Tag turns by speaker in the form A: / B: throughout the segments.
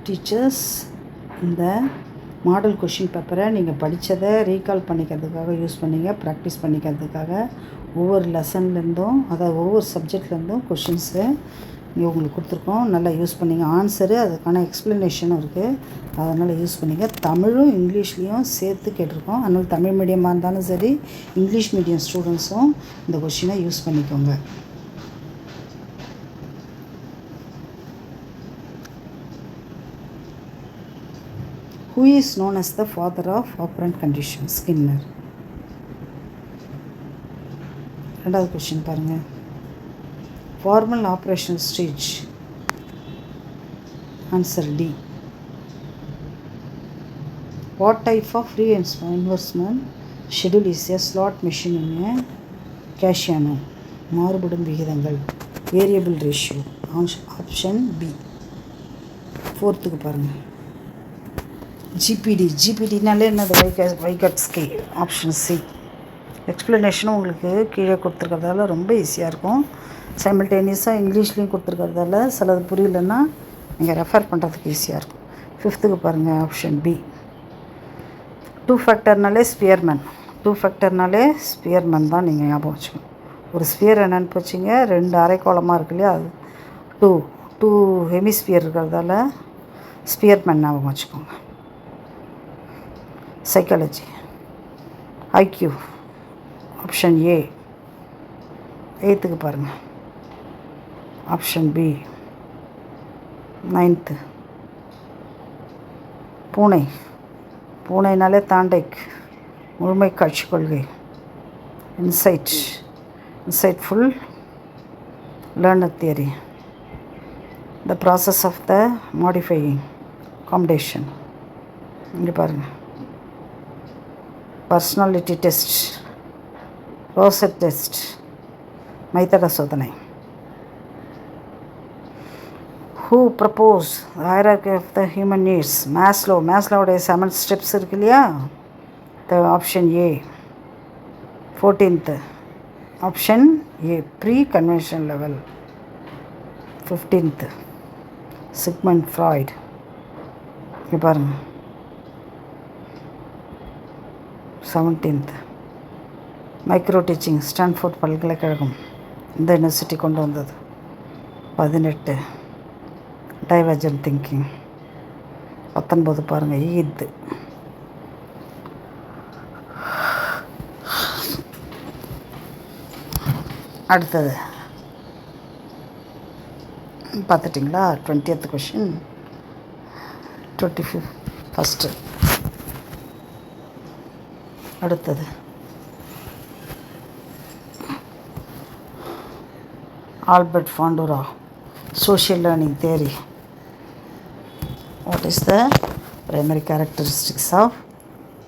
A: Teachers இந்த model question பேப்பரை நீங்கள் படித்ததை ரீகால் பண்ணிக்கிறதுக்காக யூஸ் பண்ணிங்க, ப்ராக்டிஸ் பண்ணிக்கிறதுக்காக ஒவ்வொரு லெசன்லேருந்தும், அதாவது ஒவ்வொரு சப்ஜெக்ட்லேருந்தும் கொஷின்ஸு இங்கே உங்களுக்கு கொடுத்துருக்கோம். நல்லா யூஸ் பண்ணிங்க. ஆன்சரு அதுக்கான எக்ஸ்ப்ளனேஷனும் இருக்குது, அதனால் யூஸ் பண்ணிங்க. தமிழும் இங்கிலீஷ்லேயும் சேர்த்து கேட்டிருக்கோம். அதனால் தமிழ் மீடியமாக இருந்தாலும் சரி, இங்கிலீஷ் மீடியம் ஸ்டூடெண்ட்ஸும் இந்த கொஷினை யூஸ் பண்ணிக்கோங்க. Who is known as the father of operant condition? Skinner. ரெண்டாவது கொஸ்டின் பாருங்கள். Formal operational stage. Answer D. What type of free investment schedule is a slot machine in casino? மாறுபடும் விகிதங்கள், variable ratio. Option B. ஃபோர்த்துக்கு பாருங்கள். ஜிபிடினாலே என்னது? வைகாட்ஸ்கி. Option C. எக்ஸ்ப்ளனேஷனும் உங்களுக்கு கீழே கொடுத்துருக்கிறதால ரொம்ப ஈஸியாக இருக்கும். சைமல்டேனியஸாக இங்கிலீஷ்லேயும் கொடுத்துருக்கிறதால சிலது புரியலன்னா நீங்கள் ரெஃபர் பண்ணுறதுக்கு ஈஸியாக இருக்கும். ஃபிஃப்த்துக்கு பாருங்கள். Option B. 2 ஃபேக்டர்னாலே ஸ்பியர்மேன் தான் நீங்கள் ஞாபகம் வச்சுக்கணும். ஒரு ஸ்பியர் என்னென்னு வச்சிங்க, 2 அரைக்கோளமாக இருக்கு இல்லையா, அது டூ ஹெமிஸ்பியர் இருக்கிறதால ஸ்பியர்மேன் ஞாபகம் வச்சுக்கோங்க. சைக்காலஜி. ஐக்யூ. Option A. 8த்துக்கு பாருங்கள். Option B. 9th. பூனைனாலே தாண்டைக், முழுமை காட்சி கொள்கை. Insightful learner theory. The process of the modifying competition. இங்கே பாருங்கள். பர்சனாலிட்டி டெஸ்ட், ரோசெட் டெஸ்ட், மைத்தட சோதனை. Who propose hierarchy of the human needs? மேஸ்லோவுடைய 7 ஸ்டெப்ஸ் இருக்கு இல்லையா, option A. 14th. Option A. Pre conventional level. 15th. Sigmund Freud. இங்கே பாருங்கள். 17th. Micro teaching, Stanford பல்கலைக்கழகம் இந்த யூனிவர்சிட்டி கொண்டு வந்தது. 18. Divergent thinking. 19 பாருங்கள். ஈத். அடுத்தது பார்த்துட்டிங்களா? 20th question. 21st. அடுத்தது Albert Bandura, social learning theory. What is the primary characteristics of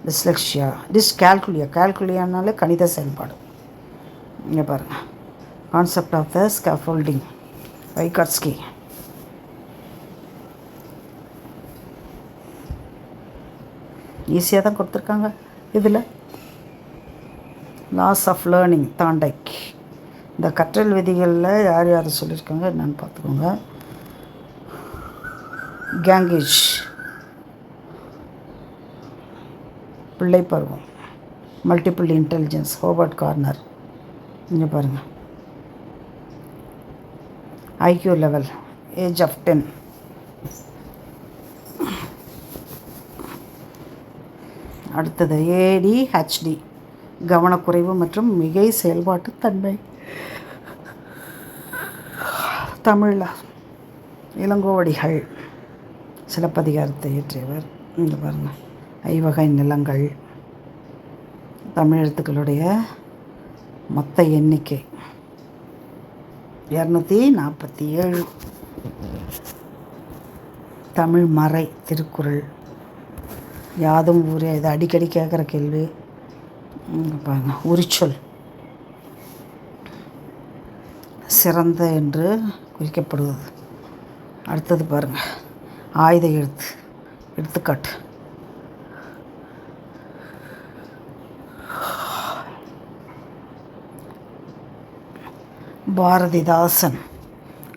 A: dyslexia? கால்குலியானாலே கணித செயல்பாடு. இங்கே பாருங்கள். Concept of the scaffolding, Vygotsky. ஈஸியாக தான் கொடுத்துருக்காங்க இதில். Laws of learning, Thorndike. இந்த கற்றல் விதிகளில் யார் யார் சொல்லியிருக்காங்க என்னென்னு பார்த்துக்கோங்க. கேங்கேஜ், பிள்ளை பருவம், மல்டிபிள் இன்டெலிஜென்ஸ், ஹோபர்ட் கார்னர். இங்கே பாருங்கள். IQ level, age of 10. அடுத்தது ADHD, கவனக்குறைவு மற்றும் மிகை செயல்பாட்டு தன்மை. தமிழில் இளங்கோவடிகள் சிலப்பதிகாரத்தை இயற்றியவர். இங்கே பாருங்கள். ஐவகை நிலங்கள். தமிழ் எழுத்துக்களுடைய மொத்த எண்ணிக்கை 247. தமிழ் மறை, திருக்குறள். யாதும் ஊரே, இது அடிக்கடி கேட்குற கேள்வி. பாருங்கள். உரிச்சொல், சிறந்த என்று குறிக்கப்படுவது. அடுத்தது பாருங்கள். ஆயுத எழுத்து, எடுத்துக்காட்டு. பாரதிதாசன்,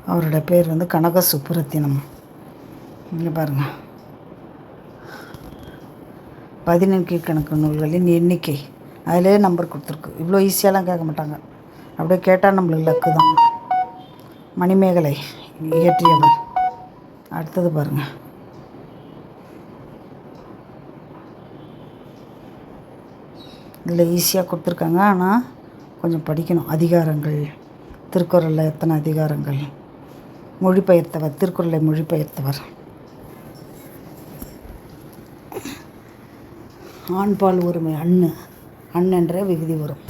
A: அவரோட பேர் கனக சுப்புரத்தினம். இங்கே பாருங்கள், 17 கீழ்கணக்கு நூல்களின் எண்ணிக்கை அதிலே நம்பர் கொடுத்துருக்கு. இவ்வளோ ஈஸியாலாம் கேட்க மாட்டாங்க, அப்படியே கேட்டால் நம்மளுக்கு லக்கு தான். மணிமேகலை இயற்றியவர். அடுத்தது பாருங்கள், இதில் ஈஸியாக கொடுத்துருக்காங்க, ஆனால் கொஞ்சம் படிக்கணும். அதிகாரங்கள், திருக்குறளில் எத்தனை அதிகாரங்கள், மொழிபெயர்த்தவர், திருக்குறளை மொழிபெயர்த்தவர். ஆண்பால் ஒருமை, அண்ணென்ற விகுதி வரும்.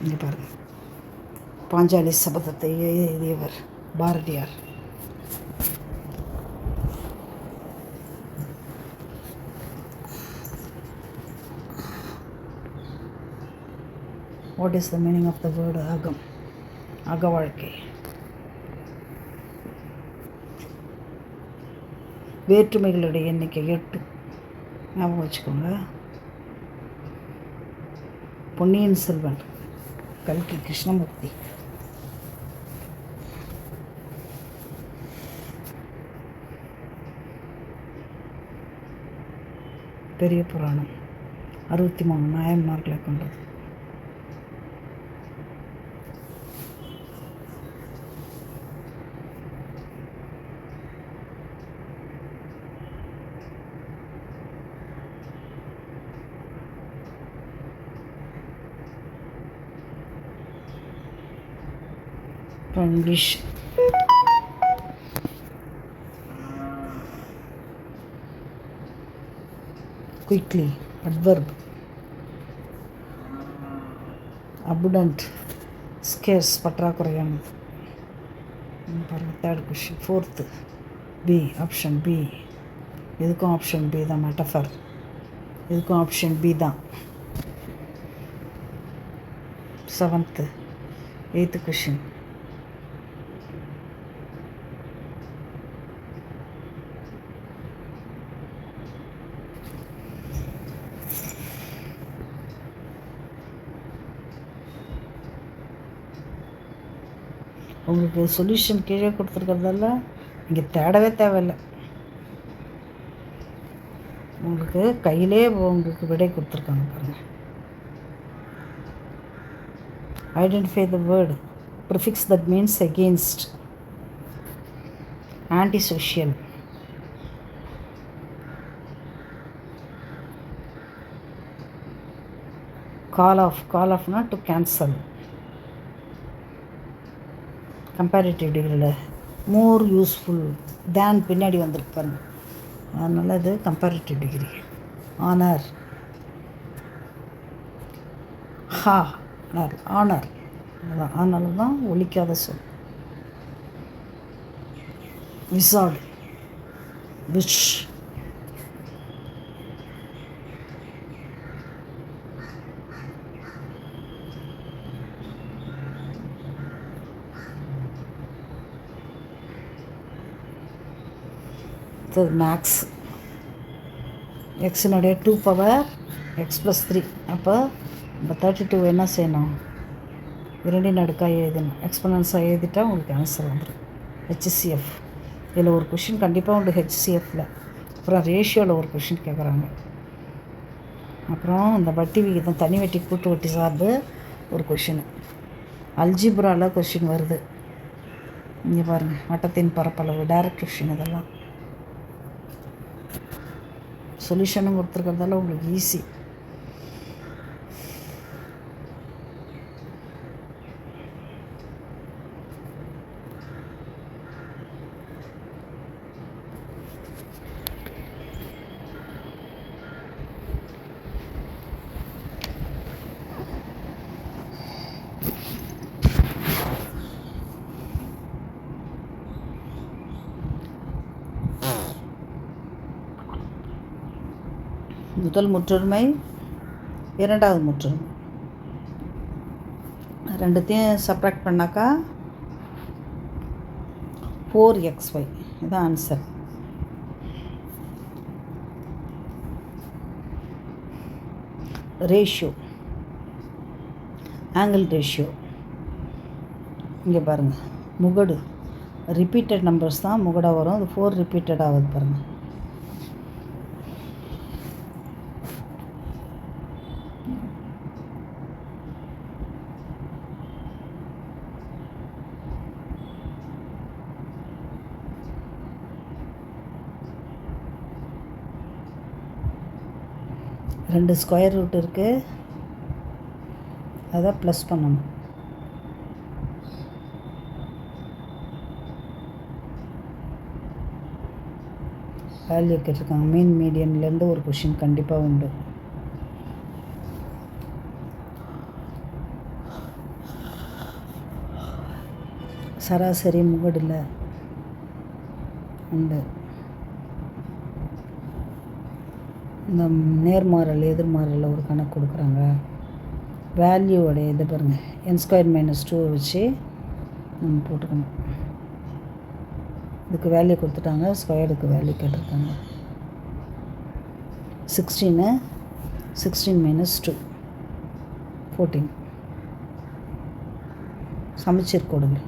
A: இங்கே பாருங்கள், பாஞ்சாலி சபதத்தை எழுதியவர் Bharathiyar. What is the meaning of the word agam? அகவாழ்க்கை. வேற்றுமைகளுடைய எண்ணிக்கை 8. ஞாபகம் வச்சுக்கோங்க. பொன்னியின் செல்வன், கல்கி கிருஷ்ணமூர்த்தி. பெரிய புராணம் 63 நாயன்மார்களை கொண்டது. English quickly, adverb, abundant, scarce, பற்றாக்குறையானது. பாருங்கள், 3rd question. 4th B, option B. இதுக்கும் ஆப்ஷன் பி தான். மெட்டஃபர், இதுக்கும் ஆப்ஷன் பி தான். 7th 8th question. உங்களுக்கு சொல்யூஷன் கீழே கொடுத்துருக்கிறதால நீங்கள் தேடவே தேவையில்லை. உங்களுக்கு கையிலே உங்களுக்கு விடை கொடுத்துருக்காங்க பாருங்கள். Identify the word prefix that means against, anti social, call ஆஃப்னா டு கேன்சல். கம்பேரிட்டிவ் டிகிரியில் மோர் யூஸ்ஃபுல் தேன் பின்னாடி வந்திருக்கு பாருங்கள், அதனால் இது கம்பேரிட்டிவ் டிகிரி. ஆனர், ஆனர், அதனால தான் ஒழிக்காத சொல். Wizard, wish. மேக்ஸ், எக்ஸினுடைய 2 பவர் எக்ஸ் ப்ளஸ் 3. அப்போ நம்ம 32 என்ன செய்யணும், 2 அடுக்காக எழுதணும். எக்ஸ்பனன்ஸாக எழுதிட்டால் உங்களுக்கு ஆன்சர் வந்துடும். ஹெச்சிஎஃப் இதில் ஒரு கொஷின் கண்டிப்பாக உண்டு, ஹெச்சிஎஃப்பில். அப்புறம் ரேஷியோவில் ஒரு கொஷின் கேட்குறாங்க. அப்புறம் இந்த வட்டி விகிதம், தனி வட்டி, கூட்டு வட்டி சார்ந்து ஒரு கொஷின். அல்ஜிப்ராவில் கொஷின் வருது. இங்கே பாருங்கள், வட்டத்தின் பரப்பளவு, டைரக்ட் கொஷின். இதெல்லாம் சொல்யூஷனும் கொடுத்துருக்கிறதால உங்களுக்கு ஈஸி. முதல் முற்றொருமை, இரண்டாவது முற்றொருமை, ரெண்டுத்தையும் சப்ராக்ட் பண்ணாக்கா 4xy இதுதான் ஆன்சர். Ratio, angle ratio. இங்கே பாருங்கள், முகடு ரிப்பீட்டட் நம்பர்ஸ் தான் முகடா வரும். அது 4 ரிப்பீட்டட் ஆகுது பாருங்கள். ரெண்டு ஸ்கொயர் ரூட் இருக்குது, அதை ப்ளஸ் பண்ணணும். வேல்யூ கேட்டிருக்காங்க. மீன் மீடியன்லேருந்து ஒரு கொஷின் கண்டிப்பாக உண்டு. சராசரி முகடில் உண்டு. இந்த நேர்மாறல் எதிர்மாறலில் ஒரு கணக்கு கொடுக்குறாங்க. வேல்யூவோடைய இது பாருங்கள், n² - 2 வச்சு நம்ம போட்டுக்கணும். இதுக்கு வேல்யூ கொடுத்துட்டாங்க, ஸ்கொயருக்கு வேல்யூ கேட்டிருக்காங்க. 16 - 2 14. சமச்சீர் கோடுகள்.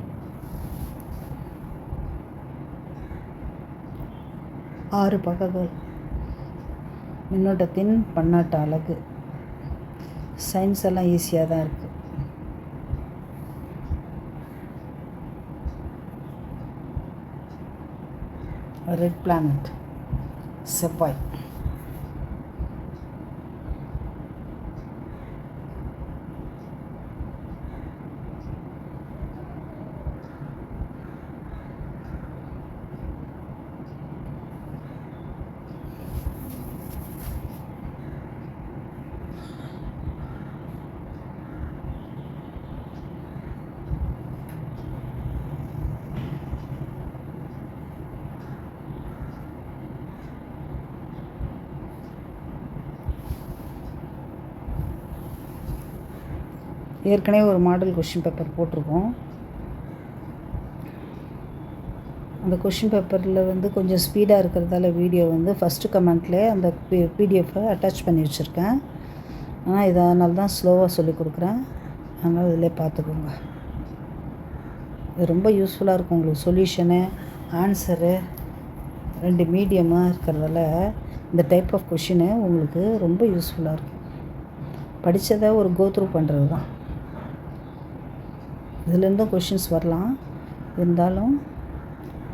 A: 6 பக்கங்கள். மின்னோட்டத்தின் பன்னாட்டு அலகு. சயின்ஸ் எல்லாம் ஈஸியாக தான் இருக்குது. ரெட் பிளானட் செவ்வாய். ஏற்கனவே ஒரு மாடல் கொஷின் பேப்பர் போட்டிருக்கோம். அந்த கொஷின் பேப்பரில் வந்து கொஞ்சம் ஸ்பீடாக இருக்கிறதால வீடியோ வந்து ஃபஸ்ட்டு கமெண்ட்லேயே அந்த பிடிஎஃப்பை அட்டாச் பண்ணி வச்சுருக்கேன். ஆனால் இதனால் தான் ஸ்லோவாக சொல்லி கொடுக்குறேன். அதனால் இதிலே பார்த்துக்கோங்க. இது ரொம்ப யூஸ்ஃபுல்லாக இருக்கும் உங்களுக்கு. சொல்யூஷனு, ஆன்சரு 2 மீடியமாக இருக்கிறதால இந்த டைப் ஆஃப் கொஷினு உங்களுக்கு ரொம்ப யூஸ்ஃபுல்லாக இருக்கும். படித்ததை ஒரு கோத்ரூ பண்ணுறது தான். இதுலேருந்தும் கொஷின்ஸ் வரலாம், இருந்தாலும்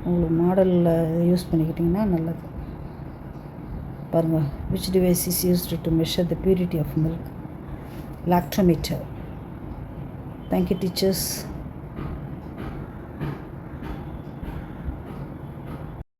A: உங்களுக்கு மாடலில் யூஸ் பண்ணிக்கிட்டிங்கன்னா நல்லது. பாருங்கள், which device is used to measure the purity of milk? Lactometer. Thank you, teachers.